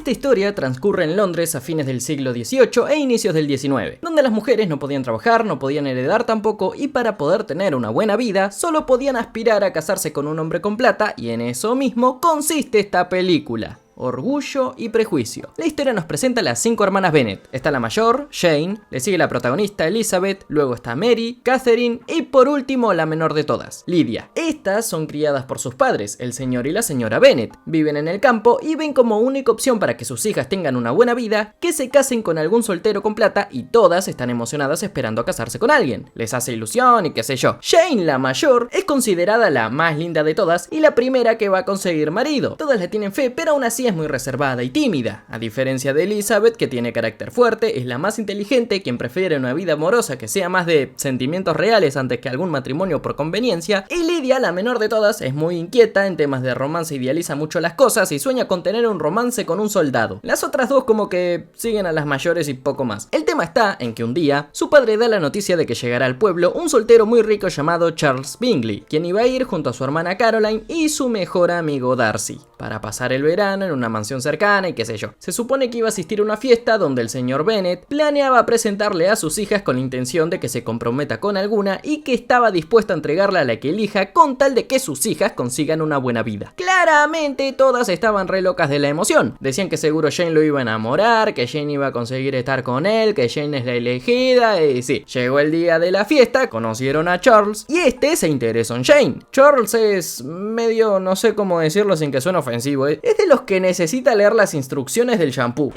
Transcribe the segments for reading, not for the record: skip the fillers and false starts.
Esta historia transcurre en Londres a fines del siglo XVIII e inicios del XIX, donde las mujeres no podían trabajar, no podían heredar tampoco, y para poder tener una buena vida solo podían aspirar a casarse con un hombre con plata, y en eso mismo consiste esta película. Orgullo y Prejuicio. La historia nos presenta a las 5 hermanas Bennet. Está la mayor, Jane, le sigue la protagonista Elizabeth, luego está Mary, Catherine y por último la menor de todas, Lydia. Estas son criadas por sus padres, el señor y la señora Bennet. Viven en el campo y ven como única opción para que sus hijas tengan una buena vida que se casen con algún soltero con plata, y todas están emocionadas esperando a casarse con alguien. Les hace ilusión y qué sé yo. Jane, la mayor, es considerada la más linda de todas y la primera que va a conseguir marido. Todas le tienen fe, pero aún así es muy reservada y tímida, a diferencia de Elizabeth, que tiene carácter fuerte, es la más inteligente, quien prefiere una vida amorosa que sea más de sentimientos reales antes que algún matrimonio por conveniencia, y Lydia, la menor de todas, es muy inquieta en temas de romance, idealiza mucho las cosas y sueña con tener un romance con un soldado. Las otras dos como que siguen a las mayores y poco más. El tema está en que un día, su padre da la noticia de que llegará al pueblo un soltero muy rico llamado Charles Bingley, quien iba a ir junto a su hermana Caroline y su mejor amigo Darcy, para pasar el verano en una mansión cercana y qué sé yo. Se supone que iba a asistir a una fiesta donde el señor Bennet planeaba presentarle a sus hijas con la intención de que se comprometa con alguna y que estaba dispuesto a entregarla a la que elija con tal de que sus hijas consigan una buena vida. Claramente todas estaban re locas de la emoción. Decían que seguro Jane lo iba a enamorar, que Jane iba a conseguir estar con él, que Jane es la elegida, y sí, llegó el día de la fiesta, conocieron a Charles y este se interesó en Jane. Charles es medio, no sé cómo decirlo sin que suene ofensivo, es de los que necesita leer las instrucciones del shampoo.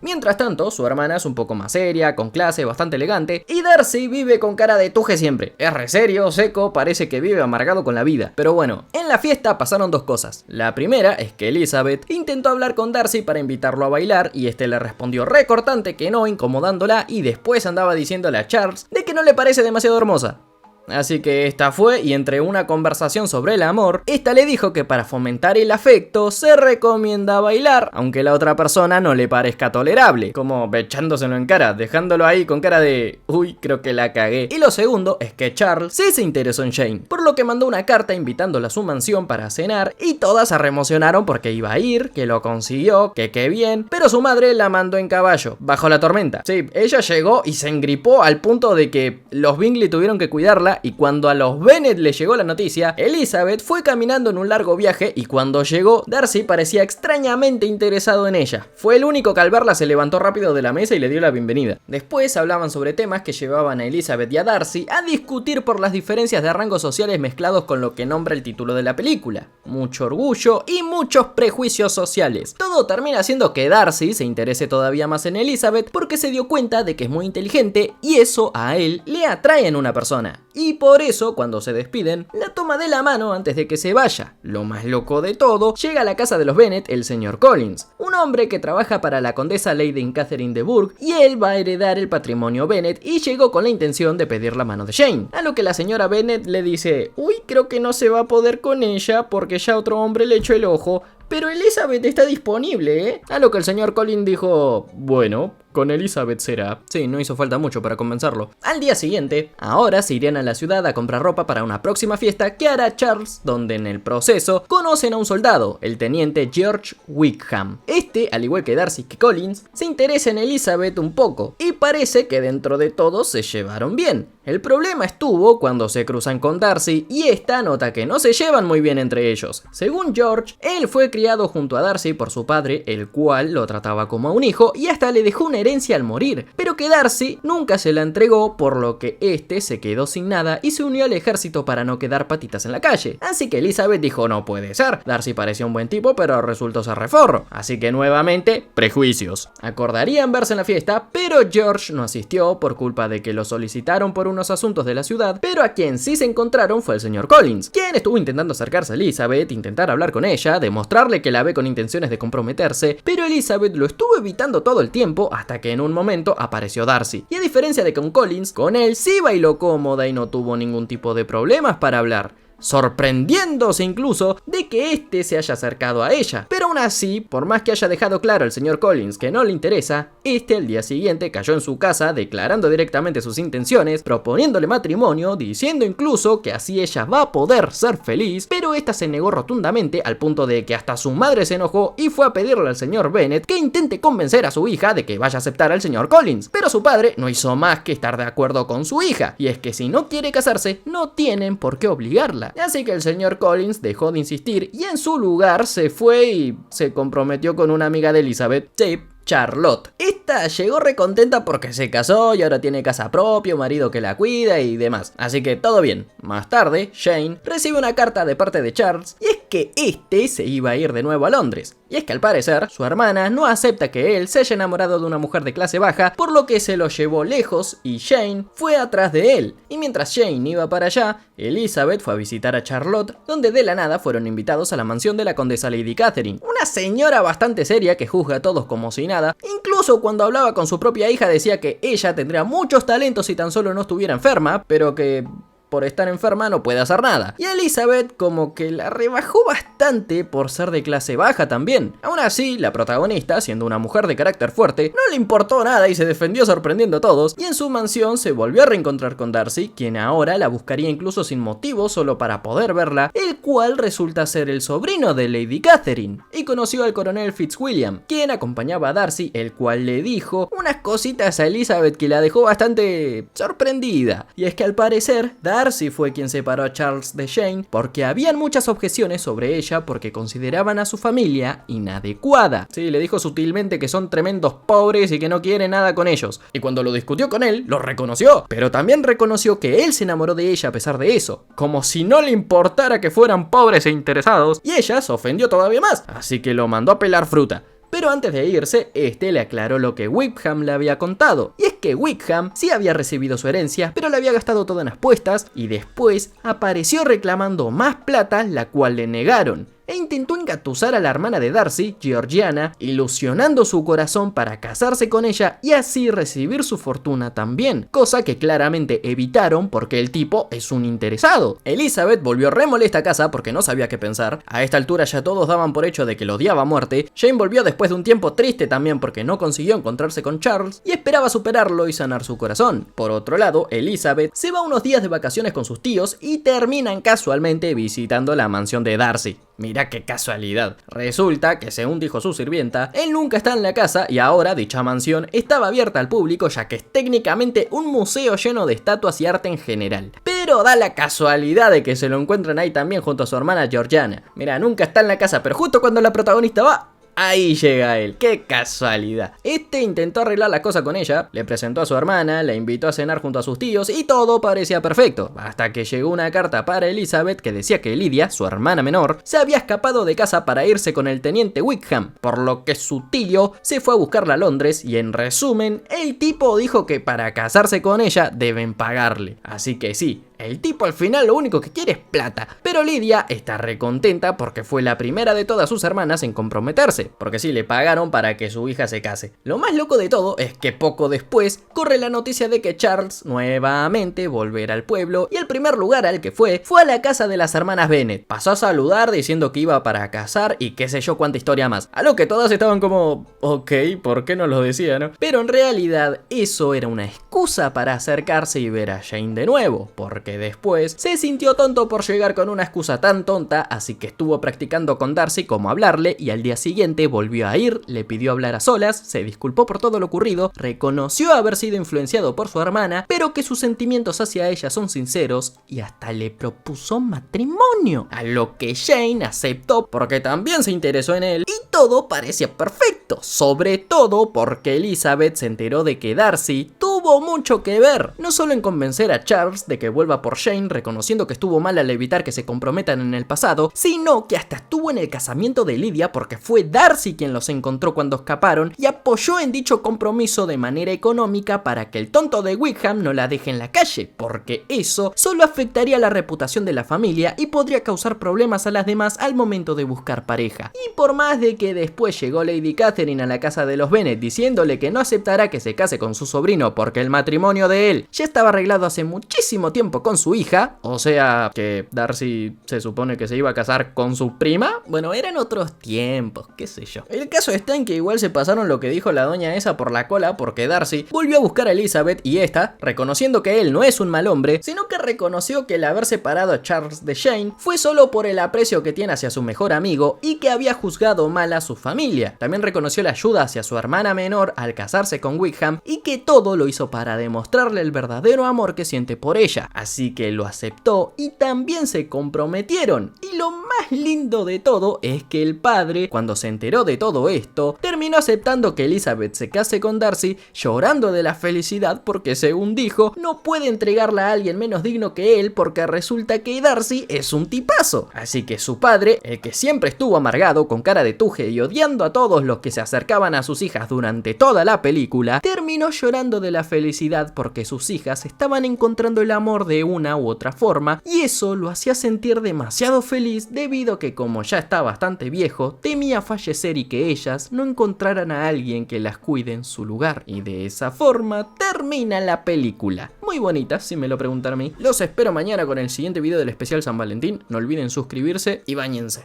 Mientras tanto, su hermana es un poco más seria, con clase, bastante elegante, y Darcy vive con cara de tuje siempre. Es re serio, seco, parece que vive amargado con la vida. Pero bueno, en la fiesta pasaron dos cosas. La primera es que Elizabeth intentó hablar con Darcy para invitarlo a bailar y este le respondió re cortante que no, incomodándola, y después andaba diciéndole a Charles de que no le parece demasiado hermosa. Así que esta fue, y entre una conversación sobre el amor, esta le dijo que para fomentar el afecto se recomienda bailar, aunque la otra persona no le parezca tolerable, como echándoselo en cara, dejándolo ahí con cara de uy, creo que la cagué. Y lo segundo es que Charles sí se interesó en Jane, por lo que mandó una carta invitándola a su mansión para cenar, y todas se reemocionaron porque iba a ir, que lo consiguió, que qué bien, pero su madre la mandó en caballo, bajo la tormenta. Sí, ella llegó y se engripó al punto de que los Bingley tuvieron que cuidarla, y cuando a los Bennet le llegó la noticia, Elizabeth fue caminando en un largo viaje y cuando llegó, Darcy parecía extrañamente interesado en ella. Fue el único que al verla se levantó rápido de la mesa y le dio la bienvenida. Después hablaban sobre temas que llevaban a Elizabeth y a Darcy a discutir por las diferencias de rangos sociales mezclados con lo que nombra el título de la película: mucho orgullo y muchos prejuicios sociales. Todo termina haciendo que Darcy se interese todavía más en Elizabeth porque se dio cuenta de que es muy inteligente y eso a él le atrae en una persona. Y por eso, cuando se despiden, la toma de la mano antes de que se vaya. Lo más loco de todo, llega a la casa de los Bennet el señor Collins, un hombre que trabaja para la condesa Lady Catherine de Bourgh, y él va a heredar el patrimonio Bennet y llegó con la intención de pedir la mano de Jane. A lo que la señora Bennet le dice: uy, creo que no se va a poder con ella porque ya otro hombre le echó el ojo, pero Elizabeth está disponible, ¿eh? A lo que el señor Collins dijo: bueno, con Elizabeth será. Sí, no hizo falta mucho para convencerlo. Al día siguiente, ahora se irían a la ciudad a comprar ropa para una próxima fiesta que hará Charles, donde en el proceso conocen a un soldado, el teniente George Wickham. Este, al igual que Darcy y Collins, se interesa en Elizabeth un poco, y parece que dentro de todo se llevaron bien. El problema estuvo cuando se cruzan con Darcy y esta nota que no se llevan muy bien entre ellos. Según George, él fue criado junto a Darcy por su padre, el cual lo trataba como a un hijo y hasta le dejó una herencia al morir, pero que Darcy nunca se la entregó, por lo que este se quedó sin nada y se unió al ejército para no quedar patitas en la calle. Así que Elizabeth dijo: no puede ser, Darcy parecía un buen tipo pero resultó ser reforro, así que nuevamente, prejuicios. Acordarían verse en la fiesta, pero George no asistió por culpa de que lo solicitaron por unos asuntos de la ciudad, pero a quien sí se encontraron fue el señor Collins, quien estuvo intentando acercarse a Elizabeth, intentar hablar con ella, demostrarle que la ve con intenciones de comprometerse, pero Elizabeth lo estuvo evitando todo el tiempo hasta que en un momento apareció Darcy. Y a diferencia de con Collins, con él sí bailó cómoda y no tuvo ningún tipo de problemas para hablar. sorprendiéndose incluso de que este se haya acercado a ella. Pero aún así, por más que haya dejado claro al señor Collins que no le interesa, este al día siguiente cayó en su casa declarando directamente sus intenciones, proponiéndole matrimonio, diciendo incluso que así ella va a poder ser feliz, pero esta se negó rotundamente al punto de que hasta su madre se enojó y fue a pedirle al señor Bennet que intente convencer a su hija de que vaya a aceptar al señor Collins. Pero su padre no hizo más que estar de acuerdo con su hija, y es que si no quiere casarse, no tienen por qué obligarla. Así que el señor Collins dejó de insistir y en su lugar se fue y se comprometió con una amiga de Elizabeth, Charlotte. Esta llegó recontenta porque se casó y ahora tiene casa propia, un marido que la cuida y demás. Así que todo bien. Más tarde, Jane recibe una carta de parte de Charles y es que este se iba a ir de nuevo a Londres. Y es que al parecer, su hermana no acepta que él se haya enamorado de una mujer de clase baja, por lo que se lo llevó lejos y Jane fue atrás de él. Y mientras Jane iba para allá, Elizabeth fue a visitar a Charlotte, donde de la nada fueron invitados a la mansión de la condesa Lady Catherine. Una señora bastante seria que juzga a todos como si nada. Incluso cuando hablaba con su propia hija decía que ella tendría muchos talentos si tan solo no estuviera enferma, pero que por estar enferma no puede hacer nada. Y Elizabeth como que la rebajó bastante por ser de clase baja también. Aún así, la protagonista, siendo una mujer de carácter fuerte, no le importó nada y se defendió sorprendiendo a todos, y en su mansión se volvió a reencontrar con Darcy, quien ahora la buscaría incluso sin motivo solo para poder verla, el cual resulta ser el sobrino de Lady Catherine, y conoció al coronel Fitzwilliam, quien acompañaba a Darcy, el cual le dijo unas cositas a Elizabeth que la dejó bastante sorprendida, y es que al parecer Darcy fue quien separó a Charles de Jane porque habían muchas objeciones sobre ella porque consideraban a su familia inadecuada. Sí, le dijo sutilmente que son tremendos pobres y que no quiere nada con ellos. Y cuando lo discutió con él, lo reconoció. Pero también reconoció que él se enamoró de ella a pesar de eso. Como si no le importara que fueran pobres e interesados. Y ella se ofendió todavía más. Así que lo mandó a pelar fruta. Pero antes de irse, este le aclaró lo que Wickham le había contado. Y es que Wickham sí había recibido su herencia, pero la había gastado toda en apuestas y después apareció reclamando más plata, la cual le negaron. E intentó engatusar a la hermana de Darcy, Georgiana, ilusionando su corazón para casarse con ella y así recibir su fortuna también, cosa que claramente evitaron porque el tipo es un interesado. Elizabeth volvió re molesta a casa porque no sabía qué pensar. A esta altura ya todos daban por hecho de que lo odiaba a muerte. Jane volvió después de un tiempo triste también porque no consiguió encontrarse con Charles y esperaba superarlo y sanar su corazón. Por otro lado, Elizabeth se va unos días de vacaciones con sus tíos y terminan casualmente visitando la mansión de Darcy. Mira qué casualidad. Resulta que, según dijo su sirvienta, él nunca está en la casa y ahora dicha mansión estaba abierta al público ya que es técnicamente un museo lleno de estatuas y arte en general. Pero da la casualidad de que se lo encuentran ahí también junto a su hermana Georgiana. Mira, nunca está en la casa, pero justo cuando la protagonista va, ahí llega él, qué casualidad. Este intentó arreglar la cosa con ella, le presentó a su hermana, la invitó a cenar junto a sus tíos y todo parecía perfecto, hasta que llegó una carta para Elizabeth que decía que Lydia, su hermana menor, se había escapado de casa para irse con el teniente Wickham, por lo que su tío se fue a buscarla a Londres y en resumen, el tipo dijo que para casarse con ella deben pagarle, así que sí. El tipo al final lo único que quiere es plata, pero Lydia está recontenta porque fue la primera de todas sus hermanas en comprometerse, porque sí, le pagaron para que su hija se case. Lo más loco de todo es que poco después corre la noticia de que Charles nuevamente volverá al pueblo y el primer lugar al que fue a la casa de las hermanas Bennet. Pasó a saludar diciendo que iba para casar y qué sé yo cuánta historia más, a lo que todas estaban como, ok, ¿por qué no lo decía, no? Pero en realidad eso era una excusa para acercarse y ver a Jane de nuevo, porque después se sintió tonto por llegar con una excusa tan tonta, así que estuvo practicando con Darcy cómo hablarle y al día siguiente volvió a ir, le pidió hablar a solas, se disculpó por todo lo ocurrido, reconoció haber sido influenciado por su hermana, pero que sus sentimientos hacia ella son sinceros y hasta le propuso matrimonio, a lo que Jane aceptó porque también se interesó en él y todo parecía perfecto, sobre todo porque Elizabeth se enteró de que Darcy tuvo mucho que ver, no solo en convencer a Charles de que vuelva por Jane, reconociendo que estuvo mal al evitar que se comprometan en el pasado, sino que hasta estuvo en el casamiento de Lydia porque fue Darcy quien los encontró cuando escaparon y apoyó en dicho compromiso de manera económica para que el tonto de Wickham no la deje en la calle, porque eso solo afectaría la reputación de la familia y podría causar problemas a las demás al momento de buscar pareja. Y por más de que después llegó Lady Catherine a la casa de los Bennet diciéndole que no aceptará que se case con su sobrino porque porque el matrimonio de él ya estaba arreglado hace muchísimo tiempo con su hija, o sea que Darcy se supone que se iba a casar con su prima. Bueno, eran otros tiempos, qué sé yo. El caso está en que igual se pasaron lo que dijo la doña esa por la cola, porque Darcy volvió a buscar a Elizabeth y esta, reconociendo que él no es un mal hombre, sino que reconoció que el haber separado a Charles de Jane fue solo por el aprecio que tiene hacia su mejor amigo y que había juzgado mal a su familia. También reconoció la ayuda hacia su hermana menor al casarse con Wickham y que todo lo hizo para demostrarle el verdadero amor que siente por ella. Así que lo aceptó y también se comprometieron. Y lo más lindo de todo es que el padre, cuando se enteró de todo esto, terminó aceptando que Elizabeth se case con Darcy, llorando de la felicidad porque, según dijo, no puede entregarla a alguien menos digno que él porque resulta que Darcy es un tipazo. Así que su padre, el que siempre estuvo amargado, con cara de tuje y odiando a todos los que se acercaban a sus hijas durante toda la película, terminó llorando de la felicidad porque sus hijas estaban encontrando el amor de una u otra forma, y eso lo hacía sentir demasiado feliz debido a que, como ya está bastante viejo, temía fallecer y que ellas no encontraran a alguien que las cuide en su lugar. Y de esa forma termina la película. Muy bonita, si me lo preguntan a mí. Los espero mañana con el siguiente video del especial San Valentín. No olviden suscribirse y báñense.